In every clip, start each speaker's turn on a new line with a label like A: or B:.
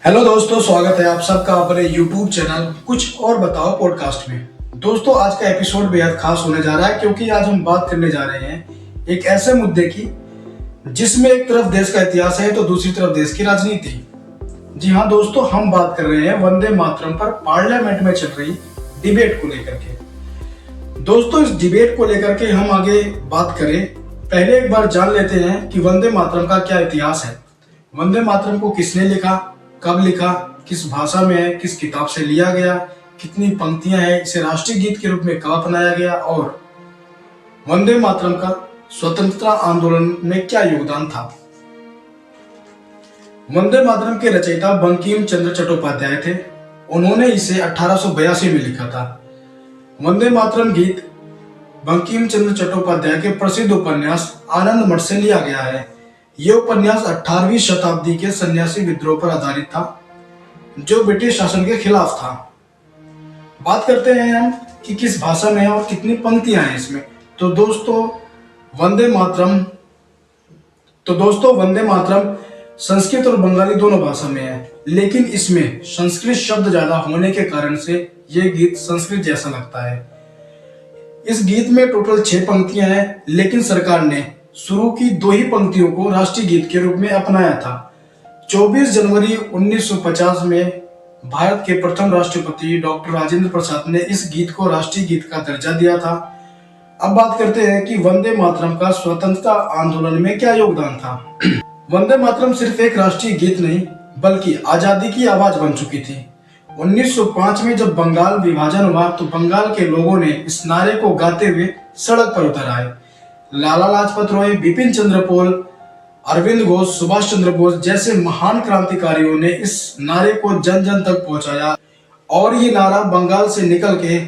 A: Hello दोस्तों, स्वागत है आप सबका अपने YouTube चैनल कुछ और बताओ पॉडकास्ट में। दोस्तों, आज का एपिसोड बेहद खास होने जा रहा है क्योंकि आज हम बात करने जा रहे हैं एक ऐसे मुद्दे की जिसमें एक तरफ देश का इतिहास है तो दूसरी तरफ देश की राजनीति। जी हाँ दोस्तों, हम बात कर रहे हैं वंदे मातरम पर पार्लियामेंट में चल रही डिबेट को लेकर के। दोस्तों, इस डिबेट को लेकर के हम आगे बात करें, पहले एक बार जान लेते हैं कि वंदे मातरम का क्या इतिहास है। वंदे मातरम को किसने लिखा, कब लिखा, किस भाषा में है, किस किताब से लिया गया, कितनी पंक्तियां हैं, इसे राष्ट्रीय गीत के रूप में कब अपनाया गया और वंदे मातरम का स्वतंत्रता आंदोलन में क्या योगदान था। वंदे मातरम के रचयिता बंकिम चंद्र चट्टोपाध्याय थे। उन्होंने इसे 1882 में लिखा था। वंदे मातरम गीत बंकिम चंद्र चट्टोपाध्याय के प्रसिद्ध उपन्यास आनंद मठ से लिया गया है। यह उपन्यास 18वीं शताब्दी के सन्यासी विद्रोह पर आधारित था जो ब्रिटिश शासन के खिलाफ था। बात करते हैं हम कि किस भाषा में है और कितनी पंक्तियां हैं इसमें। तो दोस्तों वंदे मातरम संस्कृत और बंगाली दोनों भाषा में है, लेकिन इसमें संस्कृत शब्द ज्यादा होने के कारण से यह गीत संस्कृत जैसा लगता है। इस गीत में टोटल 6 पंक्तियां हैं, लेकिन सरकार ने शुरू की 2 ही पंक्तियों को राष्ट्रीय गीत के रूप में अपनाया था। 24 जनवरी 1950 में भारत के प्रथम राष्ट्रपति डॉक्टर राजेंद्र प्रसाद ने इस गीत को राष्ट्रीय गीत का दर्जा दिया था। अब बात करते हैं कि वंदे मातरम का स्वतंत्रता आंदोलन में क्या योगदान था। वंदे मातरम सिर्फ एक राष्ट्रीय गीत नहीं बल्कि आजादी की आवाज बन चुकी थी। 1905 में जब बंगाल विभाजन हुआ तो बंगाल के लोगों ने इस नारे को गाते हुए सड़क पर उतर आए। लाला लाजपत राय, बिपिन चंद्र पाल, अरविंद घोष, सुभाष चंद्र बोस जैसे महान क्रांतिकारियों ने इस नारे को जन जन तक पहुंचाया और ये नारा बंगाल से निकल के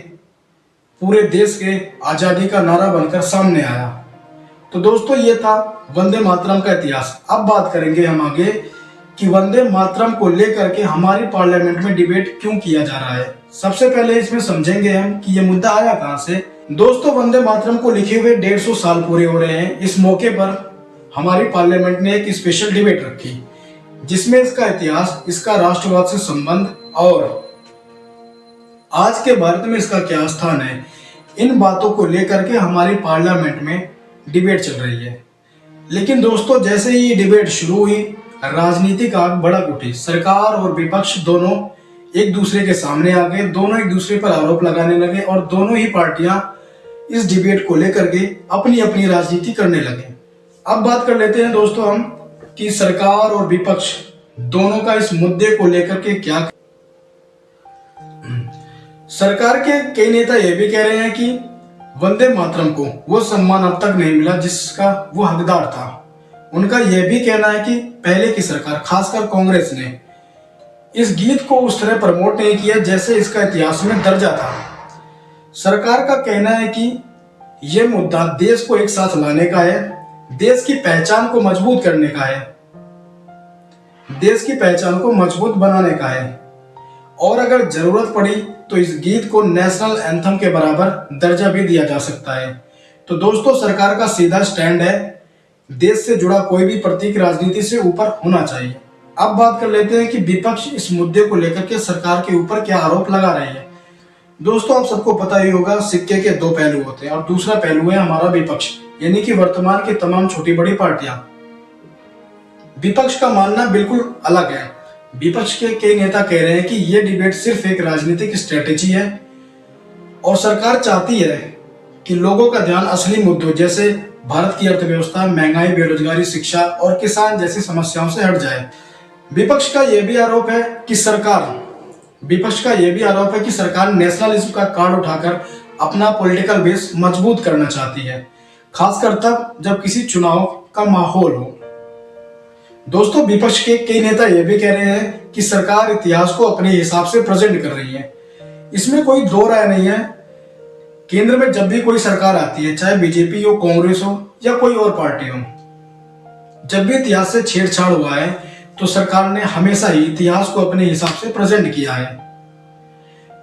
A: पूरे देश के आजादी का नारा बनकर सामने आया। तो दोस्तों, ये था वंदे मातरम का इतिहास। अब बात करेंगे हम आगे कि वंदे मातरम को लेकर के हमारी पार्लियामेंट में डिबेट क्यों किया जा रहा है। सबसे पहले इसमें समझेंगे हम कि ये मुद्दा आया कहां से। दोस्तों, वंदे मातरम को लिखे हुए 150 साल पूरे हो रहे हैं। इस मौके पर हमारी पार्लियामेंट ने एक स्पेशल डिबेट रखी जिसमें इसका इतिहास, इसका राष्ट्रवाद से संबंध और आज के भारत में इसका क्या स्थान है, इन बातों को लेकर के हमारी पार्लियामेंट में डिबेट चल रही है। लेकिन दोस्तों, जैसे ही ये डिबेट शुरू हुई, राजनीतिक आग भड़क उठी। सरकार और विपक्ष दोनों एक दूसरे के सामने आ गए, दोनों एक दूसरे पर आरोप लगाने लगे और दोनों ही पार्टियां इस डिबेट को लेकर के अपनी अपनी राजनीति करने लगे। अब बात कर लेते हैं दोस्तों हम कि सरकार और विपक्ष दोनों का इस मुद्दे को लेकर के क्या। सरकार के कई नेता यह भी कह रहे हैं कि वंदे मातरम को वो सम्मान अब तक नहीं मिला जिसका वो हकदार था। उनका यह भी कहना है कि पहले की सरकार, खासकर कांग्रेस ने इस गीत को उस तरह प्रमोट नहीं किया जैसे इसका इतिहास में दर्जा था। सरकार का कहना है कि यह मुद्दा देश को एक साथ लाने का है, देश की पहचान को मजबूत करने का है, देश की पहचान को मजबूत बनाने का है और अगर जरूरत पड़ी तो इस गीत को नेशनल एंथम के बराबर दर्जा भी दिया जा सकता है। तो दोस्तों, सरकार का सीधा स्टैंड है, देश से जुड़ा कोई भी प्रतीक राजनीति से ऊपर होना चाहिए। अब बात कर लेते हैं कि विपक्ष इस मुद्दे को लेकर के सरकार के ऊपर क्या आरोप लगा रही है। दोस्तों, आप सबको पता ही होगा, सिक्के के 2 पहलू होते हैं और दूसरा पहलू है हमारा विपक्ष, यानी कि वर्तमान की तमाम छोटी बड़ी पार्टियां। विपक्ष का मानना बिल्कुल अलग है। विपक्ष के कई नेता कह रहे हैं कि यह डिबेट सिर्फ एक राजनीतिक स्ट्रेटेजी है और सरकार चाहती है कि लोगों का ध्यान असली मुद्दों जैसे भारत की अर्थव्यवस्था, महंगाई, बेरोजगारी, शिक्षा और किसान जैसी समस्याओं से हट जाए। विपक्ष का यह भी आरोप है कि सरकार नेशनलिज्म का कार्ड उठाकर अपना पॉलिटिकल बेस मजबूत करना चाहती है, खासकर तब जब किसी चुनाव का माहौल हो। दोस्तों, विपक्ष के कई नेता यह भी कह रहे हैं कि सरकार इतिहास को अपने हिसाब से प्रेजेंट कर रही है। इसमें कोई दो राय नहीं है। केंद्र में जब भी कोई सरकार आती है, चाहे बीजेपी हो, कांग्रेस हो या कोई और पार्टी हो, जब भी इतिहास से छेड़छाड़ हुआ है तो सरकार ने हमेशा ही इतिहास को अपने हिसाब से प्रेजेंट किया है।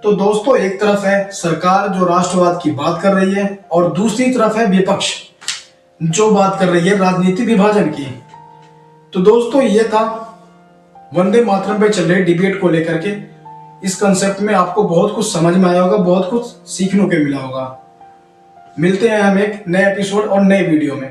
A: तो दोस्तों, एक तरफ है सरकार जो राष्ट्रवाद की बात कर रही है और दूसरी तरफ है विपक्ष जो बात कर रही है राजनीति विभाजन की। तो दोस्तों, ये था वंदे मातरम पे चल रहे डिबेट को लेकर के इस कंसेप्ट में आपको बहुत कुछ समझ में आया होगा, बहुत कुछ सीखने को मिला होगा। मिलते हैं हम एक नए एपिसोड और नए वीडियो में।